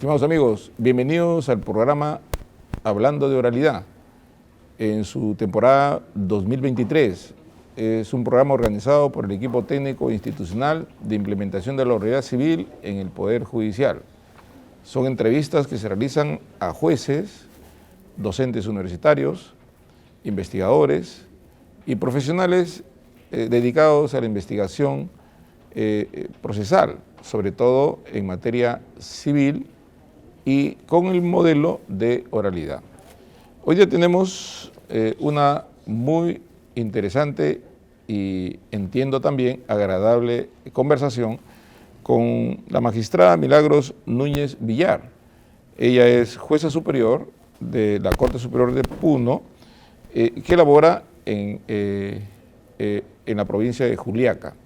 Estimados amigos, bienvenidos al programa Hablando de Oralidad en su temporada 2023. Es un programa organizado por el equipo técnico institucional de implementación de la oralidad civil en el Poder Judicial. Son entrevistas que se realizan a jueces, docentes universitarios, investigadores y profesionales dedicados a la investigación procesal, sobre todo en materia civil y con el modelo de oralidad. Hoy día tenemos una muy interesante y entiendo también agradable conversación con la magistrada Milagros Núñez Villar. Ella es jueza superior de la Corte Superior de Puno, que labora en la provincia de Juliaca.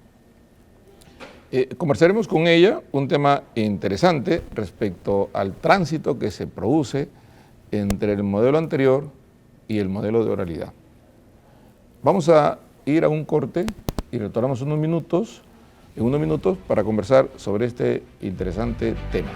Conversaremos con ella un tema interesante respecto al tránsito que se produce entre el modelo anterior y el modelo de oralidad. Vamos a ir a un corte y retornamos en unos minutos para conversar sobre este interesante tema.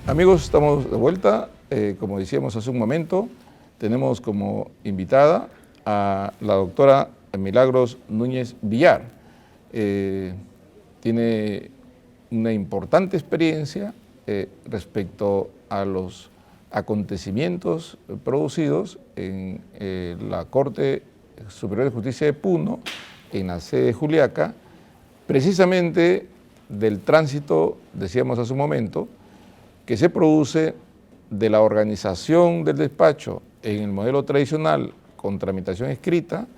Amigos, estamos de vuelta. Como decíamos hace un momento, tenemos como invitada a la doctora Milagros Núñez Villar. Tiene una importante experiencia respecto a los acontecimientos producidos en la Corte Superior de Justicia de Puno, en la sede de Juliaca, precisamente del tránsito, decíamos hace un momento, que se produce de la organización del despacho en el modelo tradicional con tramitación escrita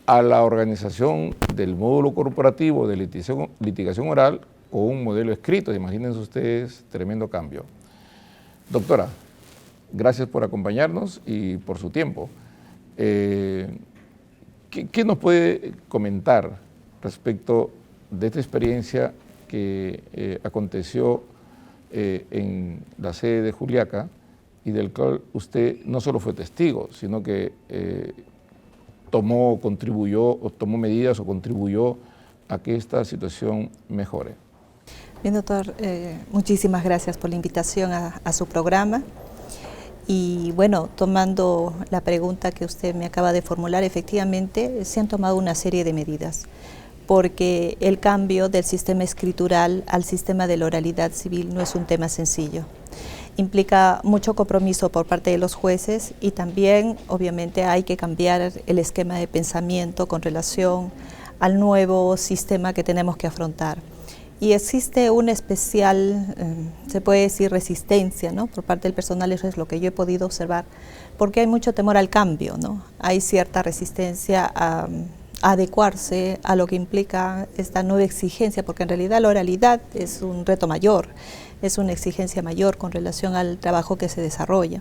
a la organización del módulo corporativo de litigación oral con un modelo escrito. Imagínense ustedes, tremendo cambio. Doctora, gracias por acompañarnos y por su tiempo. ¿Qué nos puede comentar respecto de esta experiencia que aconteció en la sede de Juliaca y del cual usted no solo fue testigo, sino que tomó medidas o contribuyó a que esta situación mejore? Bien, doctor, muchísimas gracias por la invitación a su programa. Y bueno, tomando la pregunta que usted me acaba de formular, efectivamente se han tomado una serie de medidas, porque el cambio del sistema escritural al sistema de la oralidad civil no es un tema sencillo. Implica mucho compromiso por parte de los jueces y también, obviamente, hay que cambiar el esquema de pensamiento con relación al nuevo sistema que tenemos que afrontar. Y existe una especial, se puede decir, resistencia, ¿no?, por parte del personal, eso es lo que yo he podido observar, porque hay mucho temor al cambio, ¿no? Hay cierta resistencia a adecuarse a lo que implica esta nueva exigencia, porque en realidad la oralidad es un reto mayor, es una exigencia mayor con relación al trabajo que se desarrolla.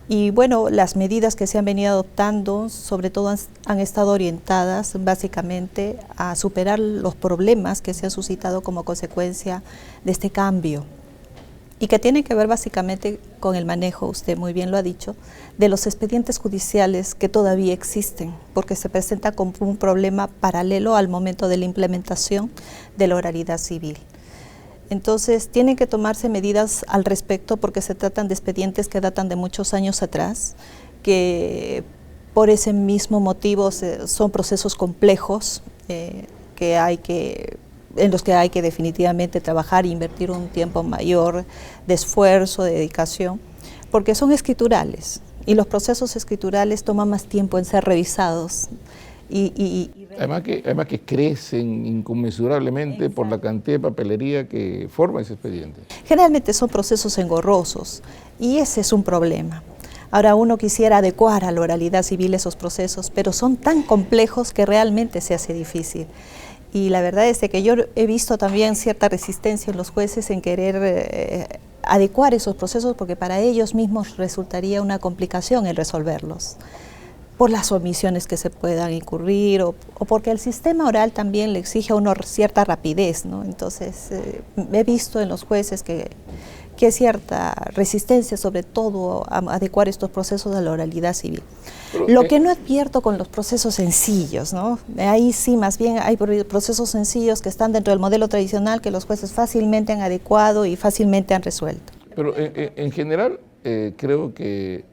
Y bueno, las medidas que se han venido adoptando, sobre todo han estado orientadas básicamente a superar los problemas que se han suscitado como consecuencia de este cambio, y que tiene que ver básicamente con el manejo, usted muy bien lo ha dicho, de los expedientes judiciales que todavía existen, porque se presenta como un problema paralelo al momento de la implementación de la oralidad civil. Entonces, tienen que tomarse medidas al respecto porque se tratan de expedientes que datan de muchos años atrás, que por ese mismo motivo son procesos complejos en los que hay que definitivamente trabajar e invertir un tiempo mayor de esfuerzo, de dedicación, porque son escriturales y los procesos escriturales toman más tiempo en ser revisados. Además que crecen inconmensurablemente. Exacto. Por la cantidad de papelería que forma ese expediente. Generalmente son procesos engorrosos y ese es un problema. Ahora uno quisiera adecuar a la oralidad civil esos procesos, pero son tan complejos que realmente se hace difícil. Y la verdad es que yo he visto también cierta resistencia en los jueces en querer adecuar esos procesos, porque para ellos mismos resultaría una complicación el resolverlos. por las omisiones que se puedan incurrir o porque el sistema oral también le exige a uno cierta rapidez, ¿no? Entonces, he visto en los jueces que hay cierta resistencia, sobre todo a adecuar estos procesos a la oralidad civil. Pero, lo que no advierto con los procesos sencillos, ¿no? Ahí sí, más bien hay procesos sencillos que están dentro del modelo tradicional que los jueces fácilmente han adecuado y fácilmente han resuelto. Pero en general creo que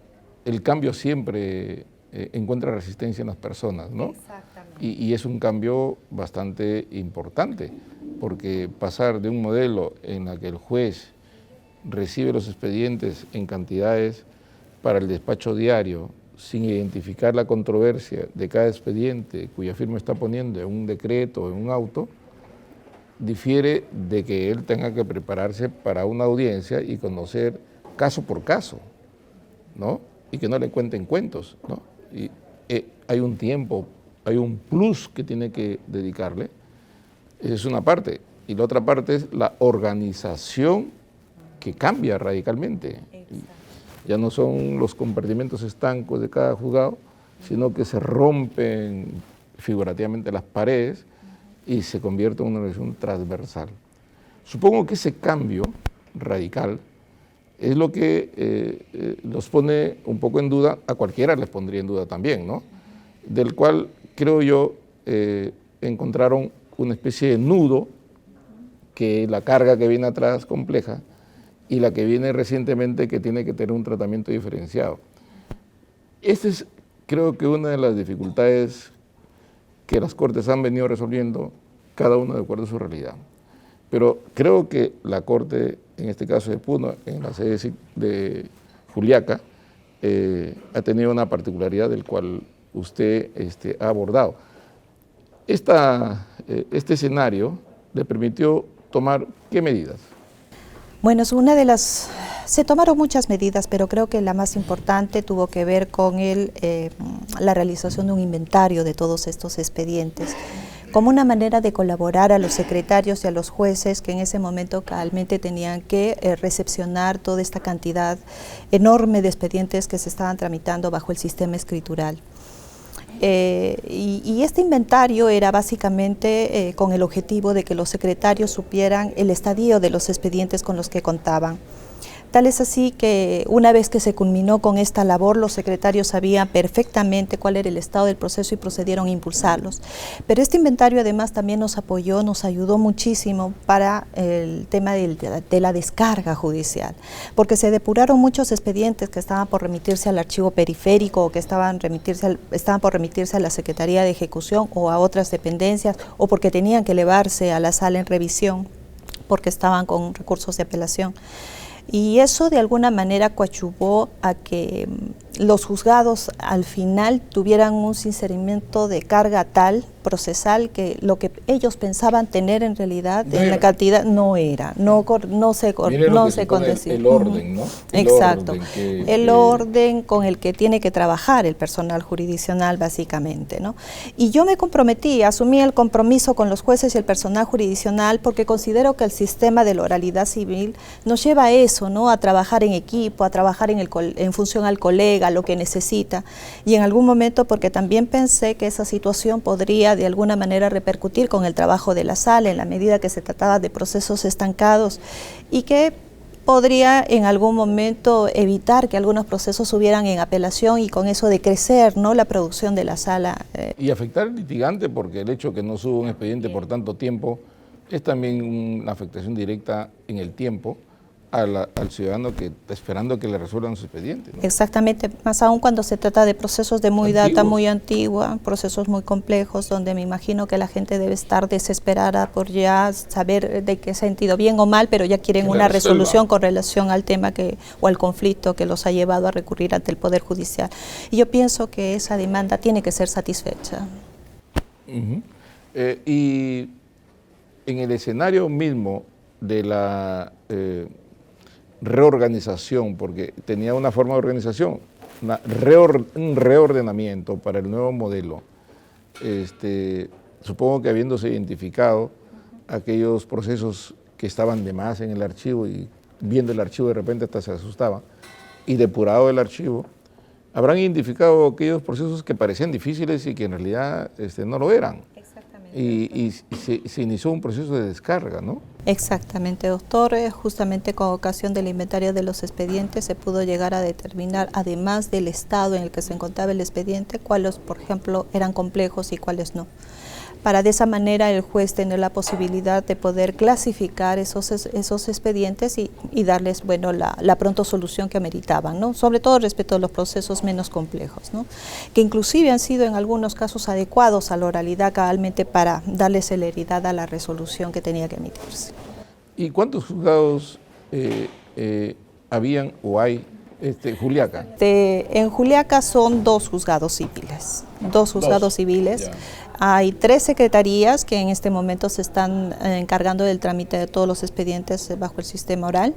el cambio siempre encuentra resistencia en las personas, ¿no? Exactamente. Y es un cambio bastante importante, porque pasar de un modelo en el que el juez recibe los expedientes en cantidades para el despacho diario, sin identificar la controversia de cada expediente cuya firma está poniendo en un decreto o en un auto, difiere de que él tenga que prepararse para una audiencia y conocer caso por caso, ¿no? Y que no le cuenten cuentos, ¿no? Y hay un tiempo, hay un plus que tiene que dedicarle. Esa es una parte. Y la otra parte es la organización que cambia radicalmente. Ya no son los compartimentos estancos de cada juzgado, sino que se rompen figurativamente las paredes y se convierte en una organización transversal. Supongo que ese cambio radical es lo que los pone un poco en duda, a cualquiera les pondría en duda también, ¿no? Del cual creo yo encontraron una especie de nudo, que la carga que viene atrás compleja y la que viene recientemente que tiene que tener un tratamiento diferenciado. Esta es, creo que, una de las dificultades que las Cortes han venido resolviendo, cada uno de acuerdo a su realidad. Pero creo que la Corte, en este caso de Puno, en la sede de Juliaca, ha tenido una particularidad del cual usted ha abordado. Este escenario le permitió tomar ¿qué medidas? Bueno, se tomaron muchas medidas, pero creo que la más importante tuvo que ver con la realización de un inventario de todos estos expedientes, como una manera de colaborar a los secretarios y a los jueces que en ese momento realmente tenían que recepcionar toda esta cantidad enorme de expedientes que se estaban tramitando bajo el sistema escritural. Y este inventario era básicamente con el objetivo de que los secretarios supieran el estadio de los expedientes con los que contaban. Tal es así que una vez que se culminó con esta labor, los secretarios sabían perfectamente cuál era el estado del proceso y procedieron a impulsarlos. Pero este inventario además también nos apoyó, nos ayudó muchísimo para el tema de la descarga judicial, porque se depuraron muchos expedientes que estaban por remitirse al archivo periférico o que estaban por remitirse a la Secretaría de Ejecución o a otras dependencias, o porque tenían que elevarse a la sala en revisión porque estaban con recursos de apelación. Y eso de alguna manera coadyuvó a que los juzgados al final tuvieran un sinceramiento de carga tal, procesal, que lo que ellos pensaban tener en realidad, en la cantidad, no era, no se condecía. El orden, ¿no? Exacto, el orden con el que tiene que trabajar el personal jurisdiccional básicamente, ¿no? Y yo me comprometí, asumí el compromiso con los jueces y el personal jurisdiccional porque considero que el sistema de la oralidad civil nos lleva a eso, ¿no? A trabajar en equipo, a trabajar en función al colega, lo que necesita, y en algún momento porque también pensé que esa situación podría de alguna manera repercutir con el trabajo de la sala en la medida que se trataba de procesos estancados y que podría en algún momento evitar que algunos procesos subieran en apelación y con eso decrecer, ¿no?, la producción de la sala. Y afectar al litigante, porque el hecho de que no suba un expediente por tanto tiempo es también una afectación directa en el tiempo al ciudadano que está esperando que le resuelvan su expediente, ¿no? Exactamente, más aún cuando se trata de procesos de data muy antigua, procesos muy complejos, donde me imagino que la gente debe estar desesperada por ya saber de qué sentido, bien o mal, pero ya quieren una resolución con relación al tema o al conflicto que los ha llevado a recurrir ante el Poder Judicial. Y yo pienso que esa demanda tiene que ser satisfecha. Y en el escenario mismo de la reorganización, porque tenía una forma de organización, un reordenamiento para el nuevo modelo. Supongo que habiéndose identificado aquellos procesos que estaban de más en el archivo y viendo el archivo de repente hasta se asustaba, y depurado el archivo, habrán identificado aquellos procesos que parecían difíciles y que en realidad no lo eran. Exactamente. Y se inició un proceso de descarga, ¿no? Exactamente, doctor. Justamente con ocasión del inventario de los expedientes se pudo llegar a determinar, además del estado en el que se encontraba el expediente, cuáles, por ejemplo, eran complejos y cuáles no. Para de esa manera el juez tener la posibilidad de poder clasificar esos expedientes y darles, bueno, la pronta solución que ameritaban, ¿no? Sobre todo respecto a los procesos menos complejos, ¿no? Que inclusive han sido en algunos casos adecuados a la oralidad cabalmente para darle celeridad a la resolución que tenía que emitirse. ¿Y cuántos juzgados habían o hay Juliaca? En Juliaca son 2 juzgados civiles, 2 juzgados civiles. Ya. Hay 3 secretarías que en este momento se están encargando del trámite de todos los expedientes bajo el sistema oral.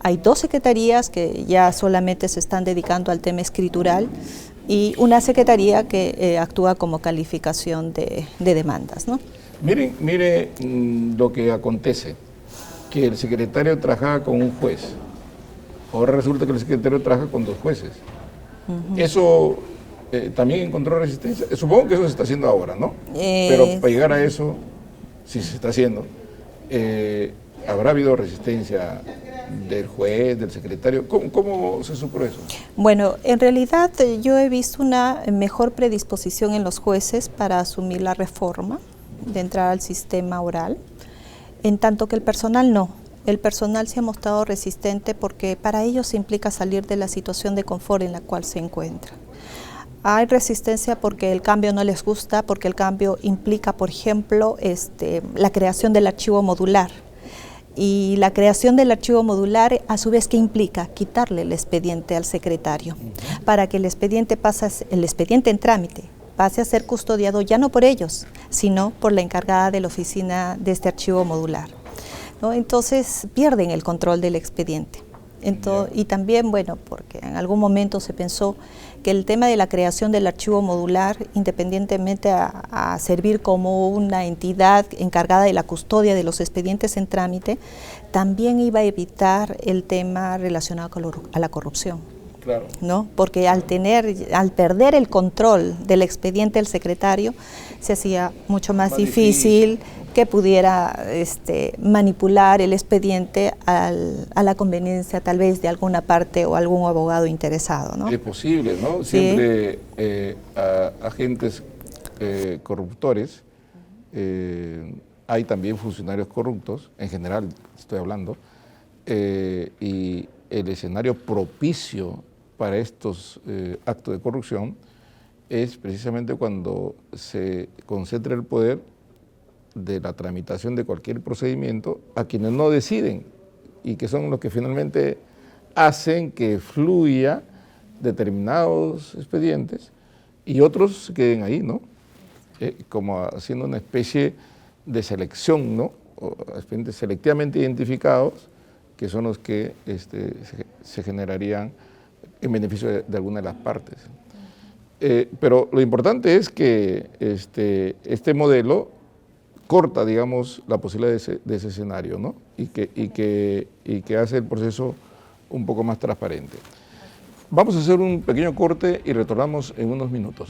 Hay 2 secretarías que ya solamente se están dedicando al tema escritural y una secretaría que actúa como calificación de demandas, ¿no? Mire lo que acontece, que el secretario trabajaba con un juez. Ahora resulta que el secretario trabaja con 2 jueces. Eso también encontró resistencia. Supongo que eso se está haciendo ahora, ¿no? Pero para llegar a eso, si se está haciendo, ¿habrá habido resistencia del juez, del secretario? ¿Cómo se supo eso? Bueno, en realidad yo he visto una mejor predisposición en los jueces para asumir la reforma, de entrar al sistema oral, en tanto que el personal no. El personal se ha mostrado resistente porque para ellos implica salir de la situación de confort en la cual se encuentra. Hay resistencia porque el cambio no les gusta, porque el cambio implica, por ejemplo, la creación del archivo modular. Y la creación del archivo modular, a su vez, ¿qué implica? Quitarle el expediente al secretario, para que el expediente en trámite pase a ser custodiado ya no por ellos, sino por la encargada de la oficina de este archivo modular, ¿no? Entonces pierden el control del expediente. Y también, bueno, porque en algún momento se pensó que el tema de la creación del archivo modular, independientemente a servir como una entidad encargada de la custodia de los expedientes en trámite, también iba a evitar el tema relacionado a la corrupción. Claro. ¿No? Porque al perder el control del expediente del secretario, se hacía mucho más difícil que pudiera manipular el expediente a la conveniencia tal vez de alguna parte o algún abogado interesado, ¿no? Es posible, ¿no? Sí. Siempre agentes corruptores, hay también funcionarios corruptos, en general estoy hablando, y el escenario propicio para estos actos de corrupción es precisamente cuando se concentra el poder de la tramitación de cualquier procedimiento a quienes no deciden y que son los que finalmente hacen que fluya determinados expedientes y otros se queden ahí, ¿no? Como haciendo una especie de selección, ¿no? O expedientes selectivamente identificados que son los que se generarían en beneficio de alguna de las partes. Pero lo importante es que este modelo corta, digamos, la posibilidad de ese escenario, ¿no? Y que hace el proceso un poco más transparente. Vamos a hacer un pequeño corte y retornamos en unos minutos.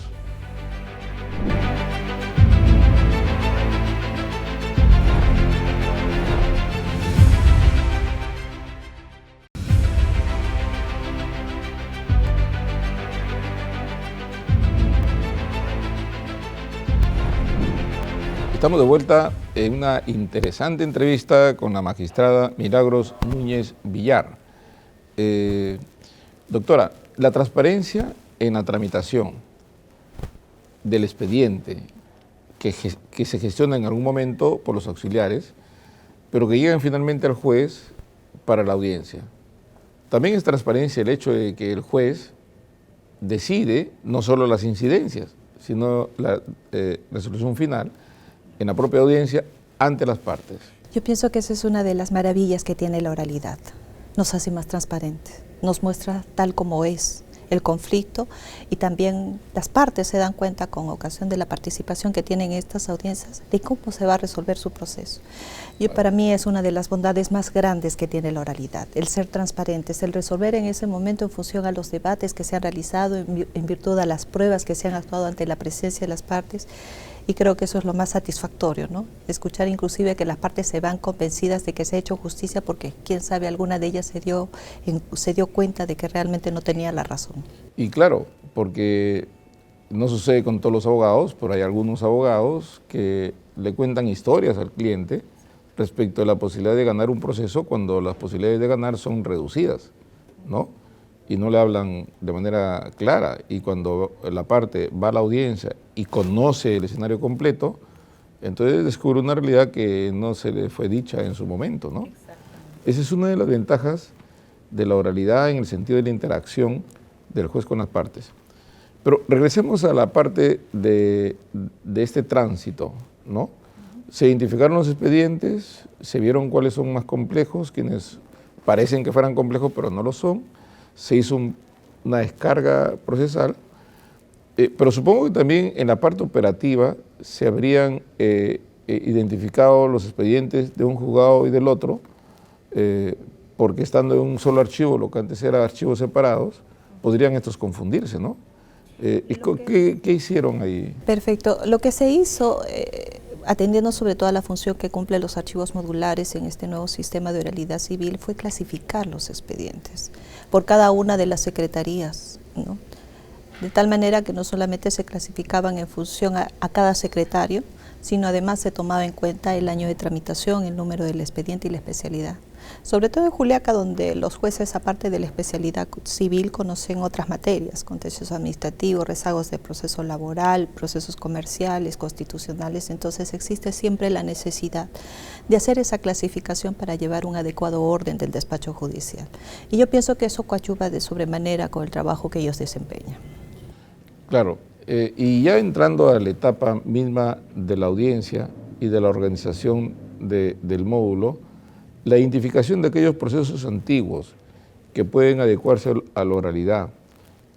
Estamos de vuelta en una interesante entrevista con la magistrada Milagros Núñez Villar. Doctora, la transparencia en la tramitación del expediente que se gestiona en algún momento por los auxiliares, pero que llegan finalmente al juez para la audiencia. También es transparencia el hecho de que el juez decide no solo las incidencias, sino la resolución final en la propia audiencia ante las partes. Yo pienso que esa es una de las maravillas que tiene la oralidad. Nos hace más transparentes, nos muestra tal como es el conflicto, y también las partes se dan cuenta con ocasión de la participación que tienen estas audiencias de cómo se va a resolver su proceso. Para mí es una de las bondades más grandes que tiene la oralidad, el ser transparentes, el resolver en ese momento en función a los debates que se han realizado, en virtud a las pruebas que se han actuado ante la presencia de las partes. Y creo que eso es lo más satisfactorio, ¿no? Escuchar inclusive que las partes se van convencidas de que se ha hecho justicia, porque quién sabe, alguna de ellas se dio cuenta de que realmente no tenía la razón. Y claro, porque no sucede con todos los abogados, pero hay algunos abogados que le cuentan historias al cliente respecto a la posibilidad de ganar un proceso cuando las posibilidades de ganar son reducidas, ¿no? Y no le hablan de manera clara, y cuando la parte va a la audiencia y conoce el escenario completo, entonces descubre una realidad que no se le fue dicha en su momento, ¿no? Esa es una de las ventajas de la oralidad en el sentido de la interacción del juez con las partes. Pero regresemos a la parte de este tránsito, ¿no? Se identificaron los expedientes, se vieron cuáles son más complejos, quienes parecen que fueran complejos pero no lo son. Se hizo una descarga procesal, pero supongo que también en la parte operativa se habrían identificado los expedientes de un juzgado y del otro, porque estando en un solo archivo, lo que antes eran archivos separados, podrían estos confundirse, ¿no? ¿Qué hicieron ahí? Perfecto. Lo que se hizo, atendiendo sobre todo a la función que cumplen los archivos modulares en este nuevo sistema de oralidad civil, fue clasificar los expedientes por cada una de las secretarías, ¿no? De tal manera que no solamente se clasificaban en función a cada secretario, sino además se tomaba en cuenta el año de tramitación, el número del expediente y la especialidad. Sobre todo en Juliaca, donde los jueces, aparte de la especialidad civil, conocen otras materias, contencioso administrativo, rezagos de proceso laboral, procesos comerciales, constitucionales. Entonces existe siempre la necesidad de hacer esa clasificación para llevar un adecuado orden del despacho judicial. Y yo pienso que eso coadyuva de sobremanera con el trabajo que ellos desempeñan. Claro, y ya entrando a la etapa misma de la audiencia y de la organización del módulo, la identificación de aquellos procesos antiguos que pueden adecuarse a la oralidad,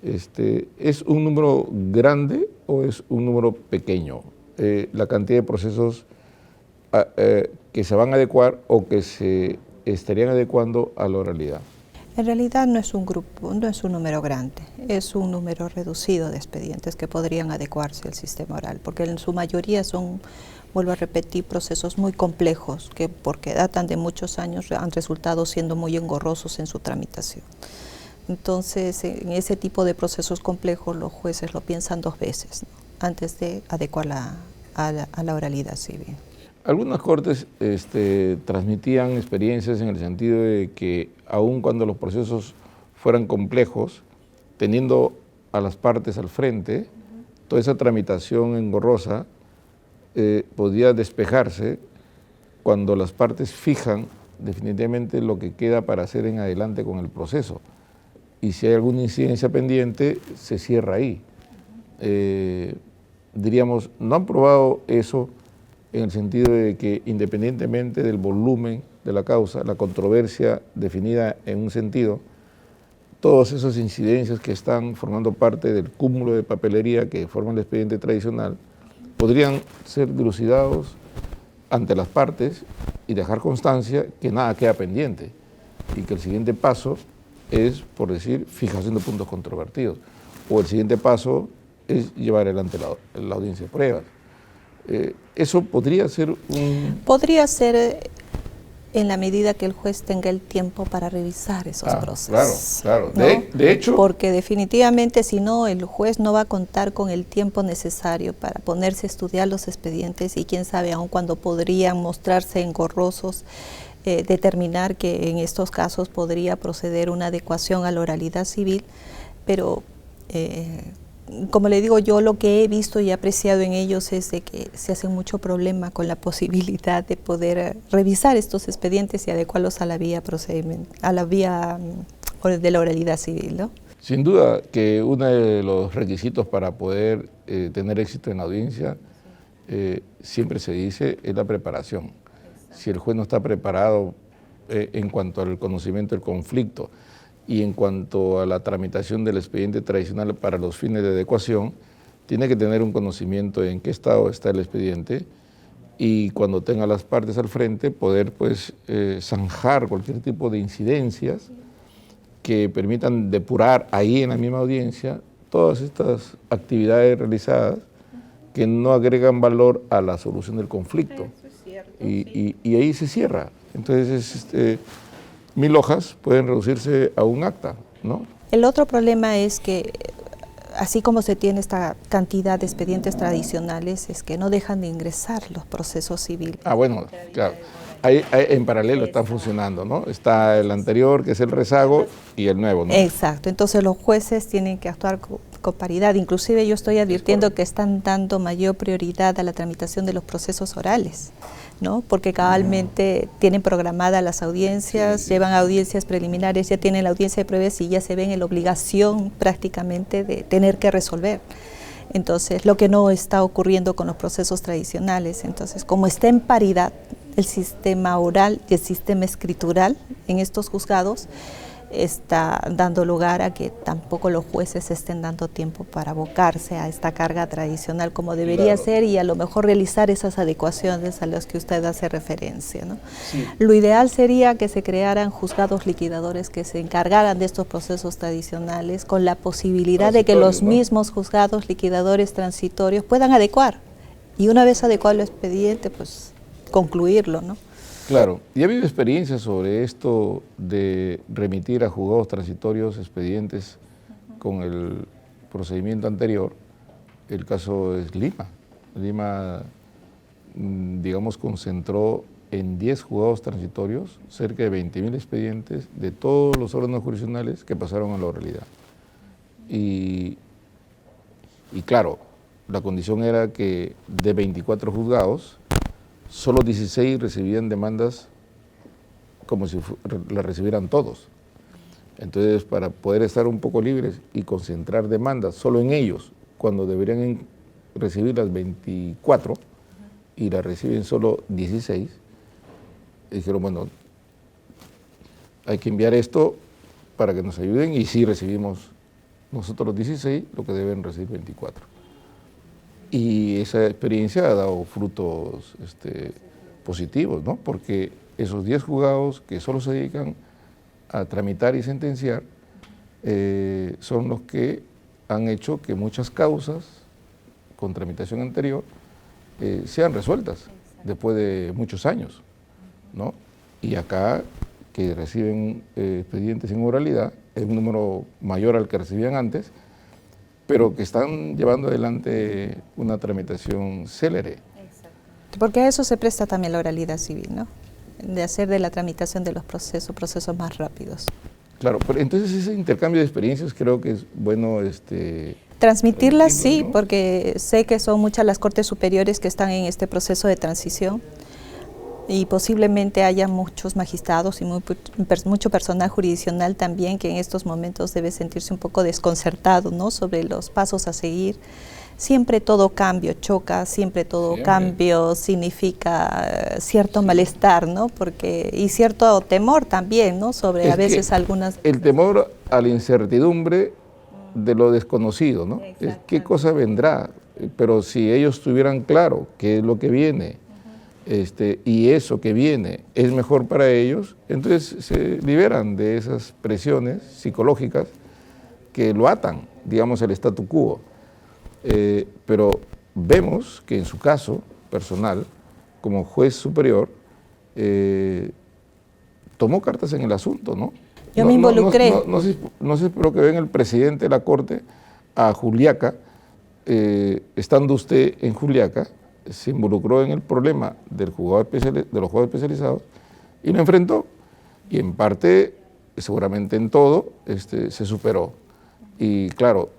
¿es un número grande o es un número pequeño? La cantidad de procesos que se van a adecuar o que se estarían adecuando a la oralidad. En realidad no es un grupo, no es un número grande, es un número reducido de expedientes que podrían adecuarse al sistema oral, porque en su mayoría son, vuelvo a repetir, procesos muy complejos que, porque datan de muchos años, han resultado siendo muy engorrosos en su tramitación. Entonces, en ese tipo de procesos complejos los jueces lo piensan dos veces, ¿no?, antes de adecuarla a la oralidad civil. Algunas cortes transmitían experiencias en el sentido de que aun cuando los procesos fueran complejos, teniendo a las partes al frente, toda esa tramitación engorrosa podía despejarse cuando las partes fijan definitivamente lo que queda para hacer en adelante con el proceso. Y si hay alguna incidencia pendiente, se cierra ahí. Diríamos, ¿no han probado eso en el sentido de que independientemente del volumen de la causa, la controversia definida en un sentido, todas esas incidencias que están formando parte del cúmulo de papelería que forma el expediente tradicional, podrían ser dilucidados ante las partes y dejar constancia que nada queda pendiente y que el siguiente paso es, por decir, fijación de puntos controvertidos, o el siguiente paso es llevar adelante la audiencia de pruebas. ¿Eso podría ser un...? Podría ser en la medida que el juez tenga el tiempo para revisar esos procesos. Claro. ¿No? De hecho... Porque definitivamente, si no, el juez no va a contar con el tiempo necesario para ponerse a estudiar los expedientes y quién sabe, aun cuando podrían mostrarse engorrosos, determinar que en estos casos podría proceder una adecuación a la oralidad civil, pero... como le digo, yo lo que he visto y apreciado en ellos es de que se hace mucho problema con la posibilidad de poder revisar estos expedientes y adecuarlos a la vía de la oralidad civil, ¿no? Sin duda que uno de los requisitos para poder tener éxito en la audiencia, siempre se dice, es la preparación. Si el juez no está preparado en cuanto al conocimiento del conflicto, y en cuanto a la tramitación del expediente tradicional para los fines de adecuación, tiene que tener un conocimiento en qué estado está el expediente y cuando tenga las partes al frente poder pues zanjar cualquier tipo de incidencias que permitan depurar ahí en la misma audiencia todas estas actividades realizadas que no agregan valor a la solución del conflicto. Eso es cierto, y ahí se cierra. Entonces 1000 hojas pueden reducirse a un acta, ¿no? El otro problema es que así como se tiene esta cantidad de expedientes tradicionales, es que no dejan de ingresar los procesos civiles. Ah, bueno, claro. En paralelo están funcionando, ¿no? Está el anterior, que es el rezago, y el nuevo, ¿no? Exacto. Entonces los jueces tienen que actuar con paridad. Inclusive yo estoy advirtiendo que están dando mayor prioridad a la tramitación de los procesos orales, ¿no? Porque cabalmente tienen programadas las audiencias, llevan audiencias preliminares, ya tienen la audiencia de pruebas y ya se ven en la obligación prácticamente de tener que resolver. Entonces, lo que no está ocurriendo con los procesos tradicionales. Entonces, como está en paridad el sistema oral y el sistema escritural en estos juzgados, está dando lugar a que tampoco los jueces estén dando tiempo para abocarse a esta carga tradicional como debería ser y a lo mejor realizar esas adecuaciones a las que usted hace referencia, ¿no? Sí. Lo ideal sería que se crearan juzgados liquidadores que se encargaran de estos procesos tradicionales con la posibilidad de que los mismos juzgados liquidadores transitorios puedan adecuar y una vez adecuado el expediente, pues concluirlo, ¿no? Claro, y ha habido experiencias sobre esto de remitir a juzgados transitorios expedientes con el procedimiento anterior. El caso es Lima. Lima, digamos, concentró en 10 juzgados transitorios cerca de 20.000 expedientes de todos los órganos jurisdiccionales que pasaron a la oralidad. Y claro, la condición era que de 24 juzgados, solo 16 recibían demandas como si las recibieran todos. Entonces, para poder estar un poco libres y concentrar demandas solo en ellos, cuando deberían recibir las 24 y las reciben solo 16, dijeron, bueno, hay que enviar esto para que nos ayuden y sí recibimos nosotros los 16 lo que deben recibir 24. Y esa experiencia ha dado frutos positivos, ¿no? Porque esos 10 juzgados que solo se dedican a tramitar y sentenciar son los que han hecho que muchas causas con tramitación anterior sean resueltas después de muchos años, ¿no? Y acá, que reciben expedientes en oralidad, es un número mayor al que recibían antes, pero que están llevando adelante una tramitación célere. Exacto. Porque a eso se presta también la oralidad civil, ¿no? De hacer de la tramitación de los procesos más rápidos. Claro, pero entonces ese intercambio de experiencias creo que es bueno transmitirlas, sí, ¿no? ¿No? Porque sé que son muchas las cortes superiores que están en este proceso de transición y posiblemente haya muchos magistrados y mucho personal jurisdiccional también que en estos momentos debe sentirse un poco desconcertado, ¿no? Sobre los pasos a seguir. Siempre todo cambio choca, siempre todo cambio significa cierto malestar, ¿no? Y cierto temor también, ¿no? Sobre a veces algunas... El temor a la incertidumbre de lo desconocido, ¿no? ¿Qué cosa vendrá? Pero si ellos tuvieran claro qué es lo que viene, y eso que viene es mejor para ellos, entonces se liberan de esas presiones psicológicas que lo atan, digamos, al statu quo. Pero vemos que en su caso personal, como juez superior, tomó cartas en el asunto, ¿no? Yo me involucré. No sé, pero que ven el presidente de la Corte a Juliaca, estando usted en Juliaca, se involucró en el problema de los juzgados especializados y lo enfrentó. Y en parte, seguramente en todo, se superó. Y claro,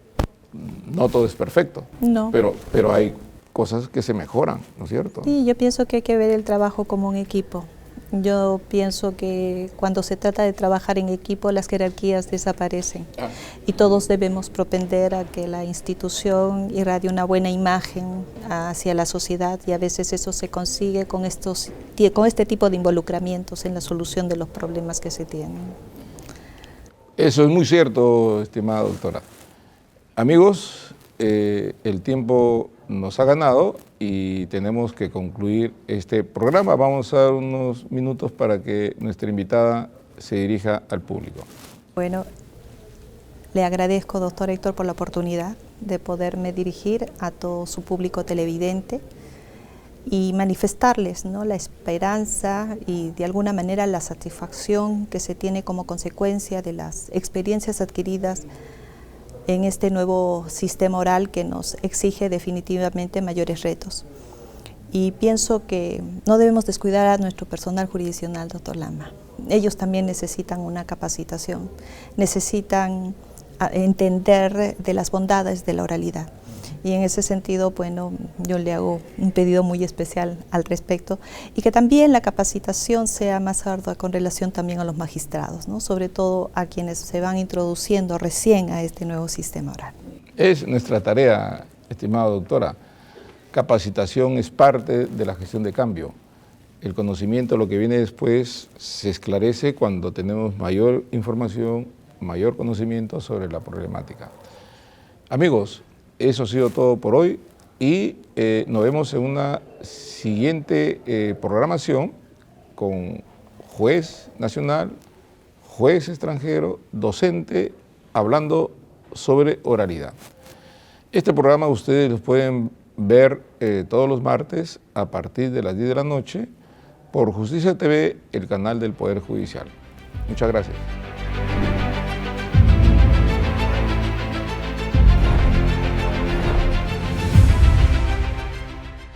no todo es perfecto, no. pero hay cosas que se mejoran, ¿no es cierto? Sí, yo pienso que hay que ver el trabajo como un equipo. Yo pienso que cuando se trata de trabajar en equipo, las jerarquías desaparecen y todos debemos propender a que la institución irradie una buena imagen hacia la sociedad y a veces eso se consigue con este tipo de involucramientos en la solución de los problemas que se tienen. Eso es muy cierto, estimada doctora. Amigos, el tiempo nos ha ganado y tenemos que concluir este programa. Vamos a dar unos minutos para que nuestra invitada se dirija al público. Bueno, le agradezco, doctor Héctor, por la oportunidad de poderme dirigir a todo su público televidente y manifestarles, ¿no?, la esperanza y de alguna manera la satisfacción que se tiene como consecuencia de las experiencias adquiridas en este nuevo sistema oral que nos exige definitivamente mayores retos. Y pienso que no debemos descuidar a nuestro personal jurisdiccional, doctor Lama. Ellos también necesitan una capacitación, necesitan entender de las bondades de la oralidad. Y en ese sentido, bueno, yo le hago un pedido muy especial al respecto y que también la capacitación sea más ardua con relación también a los magistrados, ¿no?, sobre todo a quienes se van introduciendo recién a este nuevo sistema oral. Es nuestra tarea, estimada doctora. Capacitación es parte de la gestión de cambio. El conocimiento, lo que viene después, se esclarece cuando tenemos mayor información, mayor conocimiento sobre la problemática. Amigos, eso ha sido todo por hoy y nos vemos en una siguiente programación con juez nacional, juez extranjero, docente, hablando sobre oralidad. Este programa ustedes lo pueden ver todos los martes a partir de las 10 de la noche por Justicia TV, el canal del Poder Judicial. Muchas gracias.